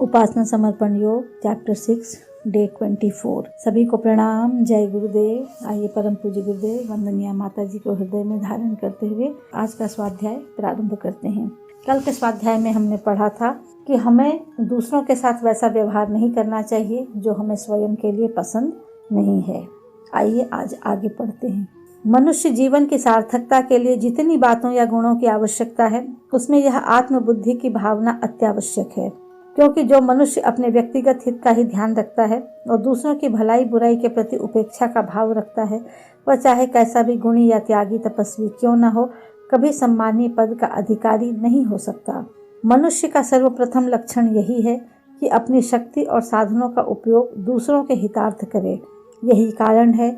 उपासना समर्पण योग chapter 6 day 24। सभी को प्रणाम। जय गुरुदेव। आइए परम पूज्य गुरुदेव वंदनीय माता जी को हृदय में धारण करते हुए आज का स्वाध्याय प्रारंभ करते हैं। कल के स्वाध्याय में हमने पढ़ा था कि हमें दूसरों के साथ वैसा व्यवहार नहीं करना चाहिए जो हमें स्वयं के लिए पसंद नहीं है। आइए आज आगे पढ़ते हैं। मनुष्य जीवन की सार्थकता के लिए जितनी बातों या गुणों की आवश्यकता है उसमें यह आत्मबुद्धि की भावना अत्यावश्यक है, क्योंकि जो मनुष्य अपने व्यक्तिगत हित का ही ध्यान रखता है और दूसरों की भलाई बुराई के प्रति उपेक्षा का भाव रखता है, वह चाहे कैसा भी गुणी या त्यागी तपस्वी क्यों न हो, कभी सम्मानीय पद का अधिकारी नहीं हो सकता। मनुष्य का सर्वप्रथम लक्षण यही है कि अपनी शक्ति और साधनों का उपयोग दूसरों के हितार्थ करे। यही कारण है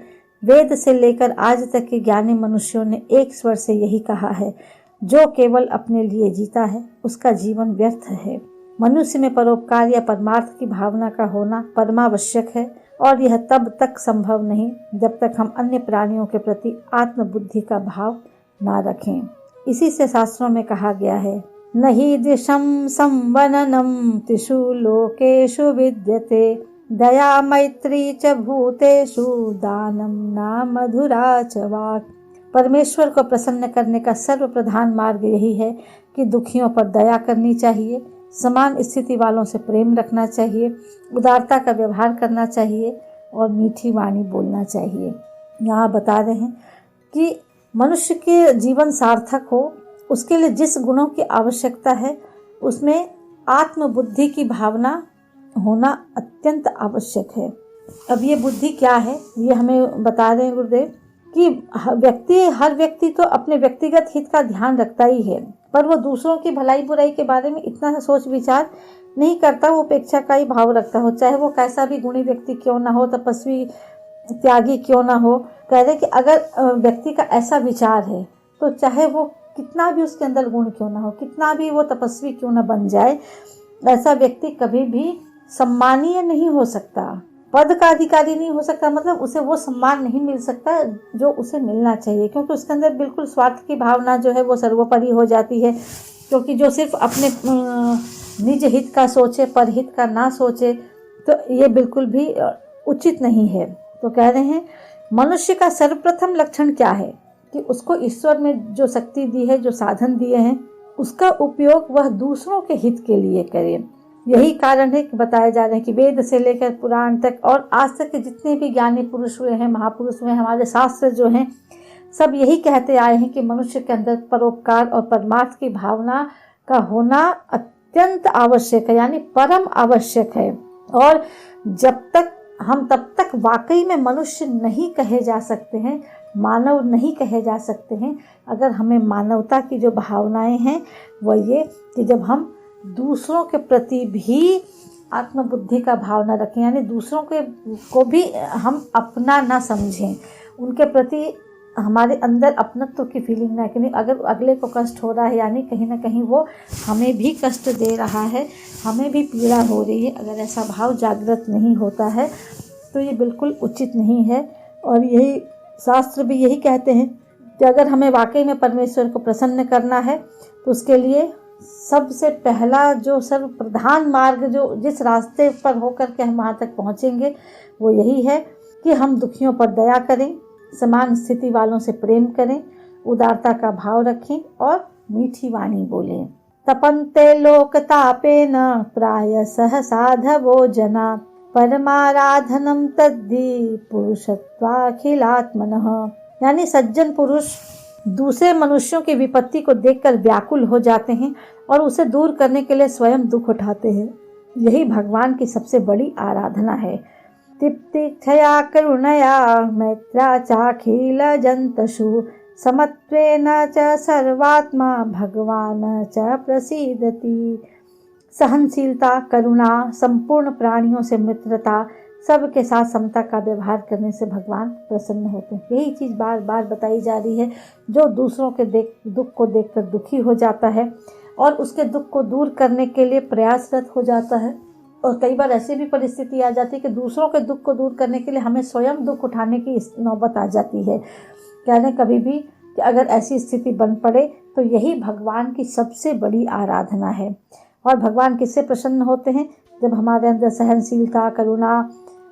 वेद से लेकर आज तक के ज्ञानी मनुष्यों ने एक स्वर से यही कहा है, जो केवल अपने लिए जीता है उसका जीवन व्यर्थ है। मनुष्य में परोपकार या परमार्थ की भावना का होना परमावश्यक है, और यह तब तक संभव नहीं जब तक हम अन्य प्राणियों के प्रति आत्मबुद्धि का भाव ना रखें। इसी से शास्त्रों में कहा गया है, नहि दिशम संवननम त्रिषु लोकेषु विद्यते, दया मैत्री च भूतेषु दानम न मधुरा च वाक्। परमेश्वर को प्रसन्न करने का सर्वप्रधान मार्ग यही है कि दुखियों पर दया करनी चाहिए, समान स्थिति वालों से प्रेम रखना चाहिए, उदारता का व्यवहार करना चाहिए और मीठी वाणी बोलना चाहिए। यहाँ बता रहे हैं कि मनुष्य के जीवन सार्थक हो उसके लिए जिस गुणों की आवश्यकता है उसमें आत्मबुद्धि की भावना होना अत्यंत आवश्यक है। अब ये बुद्धि क्या है ये हमें बता रहे हैं गुरुदेव कि हर व्यक्ति तो अपने व्यक्तिगत हित का ध्यान रखता ही है, पर वो दूसरों की भलाई बुराई के बारे में इतना सोच विचार नहीं करता। वो उपेक्षा का ही भाव रखता हो, चाहे वो कैसा भी गुणी व्यक्ति क्यों ना हो, तपस्वी त्यागी क्यों ना हो। कह रहे कि अगर व्यक्ति का ऐसा विचार है तो चाहे वो कितना भी उसके अंदर गुण क्यों ना हो, कितना भी वो तपस्वी क्यों ना बन जाए, ऐसा व्यक्ति कभी भी सम्मानीय नहीं हो सकता, पद का अधिकारी नहीं हो सकता। मतलब उसे वो सम्मान नहीं मिल सकता जो उसे मिलना चाहिए, क्योंकि उसके अंदर बिल्कुल स्वार्थ की भावना जो है वो सर्वोपरि हो जाती है। क्योंकि जो सिर्फ अपने निज हित का सोचे, परहित का ना सोचे, तो ये बिल्कुल भी उचित नहीं है। तो कह रहे हैं मनुष्य का सर्वप्रथम लक्षण क्या है कि उसको ईश्वर में जो शक्ति दी है, जो साधन दिए हैं, उसका उपयोग वह दूसरों के हित के लिए करे। यही कारण है कि बताए जा रहे हैं कि वेद से लेकर पुराण तक और आज तक के जितने भी ज्ञानी पुरुष हुए हैं, महापुरुष हुए हैं, हमारे शास्त्र जो हैं, सब यही कहते आए हैं कि मनुष्य के अंदर परोपकार और परमार्थ की भावना का होना अत्यंत आवश्यक है, यानी परम आवश्यक है। और तब तक वाकई में मनुष्य नहीं कहे जा सकते हैं, मानव नहीं कहे जा सकते हैं, अगर हमें मानवता की जो भावनाएं हैं वह ये कि जब हम दूसरों के प्रति भी आत्मबुद्धि का भावना रखें, यानी दूसरों को भी हम अपना ना समझें, उनके प्रति हमारे अंदर अपनत्व की फीलिंग ना करें। अगर अगले को कष्ट हो रहा है यानी कहीं ना कहीं वो हमें भी कष्ट दे रहा है, हमें भी पीड़ा हो रही है, अगर ऐसा भाव जागृत नहीं होता है तो ये बिल्कुल उचित नहीं है। और यही शास्त्र भी यही कहते हैं कि अगर हमें वाकई में परमेश्वर को प्रसन्न करना है तो उसके लिए सबसे पहला जो सर्वप्रधान मार्ग, जो जिस रास्ते पर होकर के हम वहाँ तक पहुँचेंगे, वो यही है कि हम दुखियों पर दया करें, समान स्थिति वालों से प्रेम करें, उदारता का भाव रखें और मीठी वाणी बोलें। तपन्ते लोकतापेन प्रायसः साधवो जना, परमाराधनम तद्धि पुरुषत्वाखिलात्मनः। यानी सज्जन पुरुष दूसरे मनुष्यों की विपत्ति को देखकर व्याकुल हो जाते हैं और उसे दूर करने के लिए स्वयं दुख उठाते हैं। यही भगवान की सबसे बड़ी आराधना है। तिप्तिक्षया करुणया मैत्रा चाखिल जंतुषु, समत्वेन च सर्वात्मा भगवान च प्रसीदति। सहनशीलता, करुणा, संपूर्ण प्राणियों से मित्रता, सबके साथ समता का व्यवहार करने से भगवान प्रसन्न होते हैं। यही चीज़ बार बार बताई जा रही है। जो दूसरों के दुख को देखकर दुखी हो जाता है और उसके दुख को दूर करने के लिए प्रयासरत हो जाता है, और कई बार ऐसी भी परिस्थिति आ जाती है कि दूसरों के दुख को दूर करने के लिए हमें स्वयं दुख उठाने की नौबत आ जाती है। कहने कभी भी कि अगर ऐसी स्थिति बन पड़े तो यही भगवान की सबसे बड़ी आराधना है। और भगवान किससे प्रसन्न होते हैं? जब हमारे अंदर सहनशीलता, करुणा,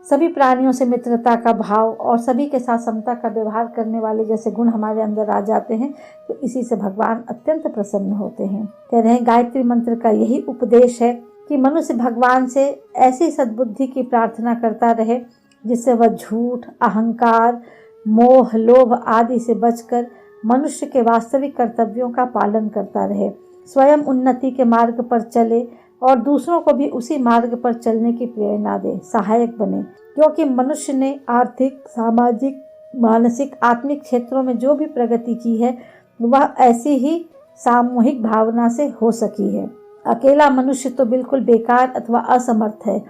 सभी प्राणियों से मित्रता का भाव और सभी के साथ समता का व्यवहार करने वाले जैसे गुण हमारे अंदर आ जाते हैं, तो इसी से भगवान अत्यंत प्रसन्न होते हैं। कह रहे हैं गायत्री मंत्र का यही उपदेश है कि मनुष्य भगवान से ऐसी सद्बुद्धि की प्रार्थना करता रहे जिससे वह झूठ, अहंकार, मोह, लोभ आदि से बचकर मनुष्य के वास्तविक कर्तव्यों का पालन करता रहे, स्वयं उन्नति के मार्ग पर चले और दूसरों को भी उसी मार्ग पर चलने की प्रेरणा दे, सहायक बने। क्योंकि मनुष्य ने आर्थिक, सामाजिक, मानसिक, आत्मिक क्षेत्रों में जो भी प्रगति की है वह ऐसी ही सामूहिक भावना से हो सकी है। अकेला मनुष्य तो बिल्कुल बेकार अथवा असमर्थ है।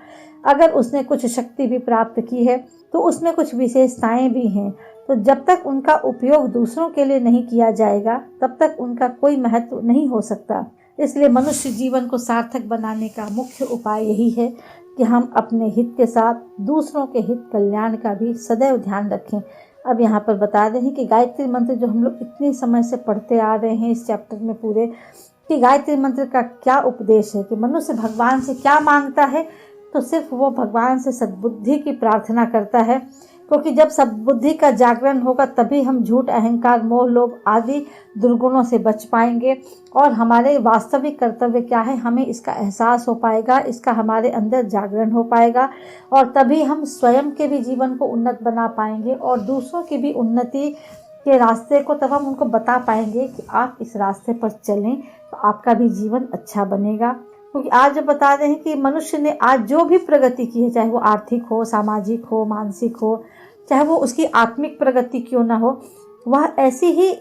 अगर उसने कुछ शक्ति भी प्राप्त की है तो उसमें कुछ विशेषताएं भी हैं, तो जब तक उनका उपयोग दूसरों के लिए नहीं किया जाएगा तब तक उनका कोई महत्व नहीं हो सकता। इसलिए मनुष्य जीवन को सार्थक बनाने का मुख्य उपाय यही है कि हम अपने हित के साथ दूसरों के हित कल्याण का भी सदैव ध्यान रखें। अब यहाँ पर बता रहे हैं कि गायत्री मंत्र जो हम लोग इतने समय से पढ़ते आ रहे हैं इस चैप्टर में पूरे, कि गायत्री मंत्र का क्या उपदेश है, कि मनुष्य भगवान से क्या मांगता है, तो सिर्फ वो भगवान से सद्बुद्धि की प्रार्थना करता है। क्योंकि जब सद्बुद्धि का जागरण होगा तभी हम झूठ, अहंकार, मोह, लोभ आदि दुर्गुणों से बच पाएंगे और हमारे वास्तविक कर्तव्य क्या है हमें इसका एहसास हो पाएगा, इसका हमारे अंदर जागरण हो पाएगा और तभी हम स्वयं के भी जीवन को उन्नत बना पाएंगे और दूसरों की भी उन्नति के रास्ते को तब हम उनको बता पाएंगे कि आप इस रास्ते पर चलें तो आपका भी जीवन अच्छा बनेगा। क्योंकि आज जब बता रहे हैं कि मनुष्य ने आज जो भी प्रगति की है, चाहे वो आर्थिक हो, सामाजिक हो, मानसिक हो, चाहे वो उसकी आत्मिक प्रगति क्यों ना हो, वह ऐसी ही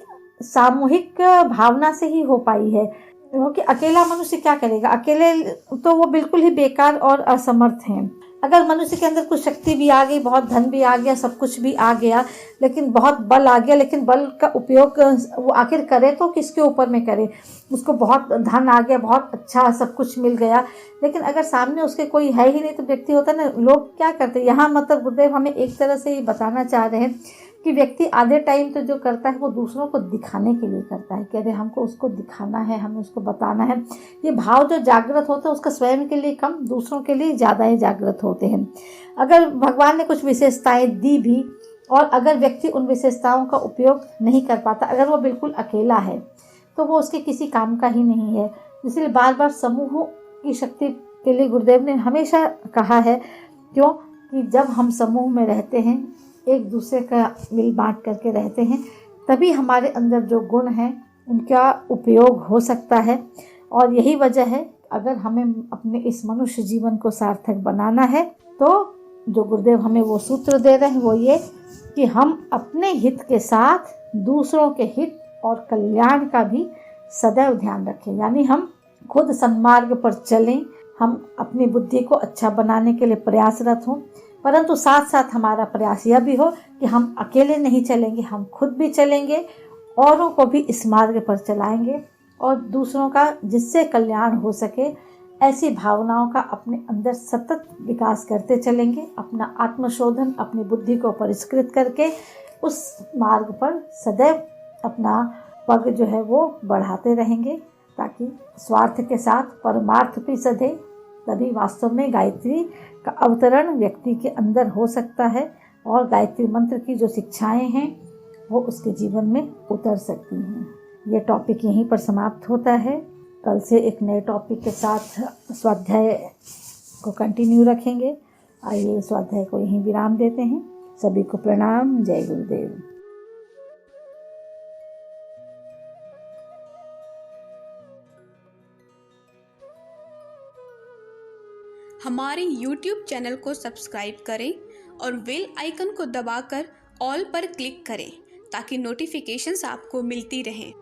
सामूहिक भावना से ही हो पाई है। क्योंकि अकेला मनुष्य क्या करेगा, अकेले तो वो बिल्कुल ही बेकार और असमर्थ हैं। अगर मनुष्य के अंदर कुछ शक्ति भी आ गई, बहुत धन भी आ गया, सब कुछ भी आ गया, लेकिन बहुत बल आ गया, लेकिन बल का उपयोग वो आखिर करे तो किसके ऊपर में करे। उसको बहुत धन आ गया, बहुत अच्छा सब कुछ मिल गया, लेकिन अगर सामने उसके कोई है ही नहीं तो व्यक्ति होता ना, लोग क्या करते हैं। यहाँ मतलब गुरुदेव हमें एक तरह से ये बताना चाह रहे हैं कि व्यक्ति आधे टाइम तो जो करता है वो दूसरों को दिखाने के लिए करता है कि अरे हमको उसको दिखाना है, हमें उसको बताना है। ये भाव जो जागृत होता है उसका स्वयं के लिए कम, दूसरों के लिए ज़्यादा ही जागृत होते हैं। अगर भगवान ने कुछ विशेषताएं दी भी और अगर व्यक्ति उन विशेषताओं का उपयोग नहीं कर पाता, अगर वो बिल्कुल अकेला है तो वो उसके किसी काम का ही नहीं है। इसलिए बार बार समूह की शक्ति के लिए गुरुदेव ने हमेशा कहा है, क्यों कि जब हम समूह में रहते हैं, एक दूसरे का मिल बांट करके रहते हैं, तभी हमारे अंदर जो गुण हैं उनका उपयोग हो सकता है। और यही वजह है अगर हमें अपने इस मनुष्य जीवन को सार्थक बनाना है तो जो गुरुदेव हमें वो सूत्र दे रहे हैं वो ये कि हम अपने हित के साथ दूसरों के हित और कल्याण का भी सदैव ध्यान रखें। यानी हम खुद सन्मार्ग पर चलें, हम अपनी बुद्धि को अच्छा बनाने के लिए प्रयासरत हों, परंतु साथ साथ हमारा प्रयास यह भी हो कि हम अकेले नहीं चलेंगे, हम खुद भी चलेंगे, औरों को भी इस मार्ग पर चलाएंगे और दूसरों का जिससे कल्याण हो सके ऐसी भावनाओं का अपने अंदर सतत विकास करते चलेंगे। अपना आत्मशोधन, अपनी बुद्धि को परिष्कृत करके उस मार्ग पर सदैव अपना पग जो है वो बढ़ाते रहेंगे, ताकि स्वार्थ के साथ परमार्थ भी सधे। तभी वास्तव में गायत्री का अवतरण व्यक्ति के अंदर हो सकता है और गायत्री मंत्र की जो शिक्षाएं हैं वो उसके जीवन में उतर सकती हैं। ये टॉपिक यहीं पर समाप्त होता है। कल से एक नए टॉपिक के साथ स्वाध्याय को कंटिन्यू रखेंगे। आइए स्वाध्याय को यहीं विराम देते हैं। सभी को प्रणाम। जय गुरुदेव। हमारे YouTube चैनल को सब्सक्राइब करें और बेल आइकन को दबाकर ऑल पर क्लिक करें ताकि नोटिफिकेशंस आपको मिलती रहें।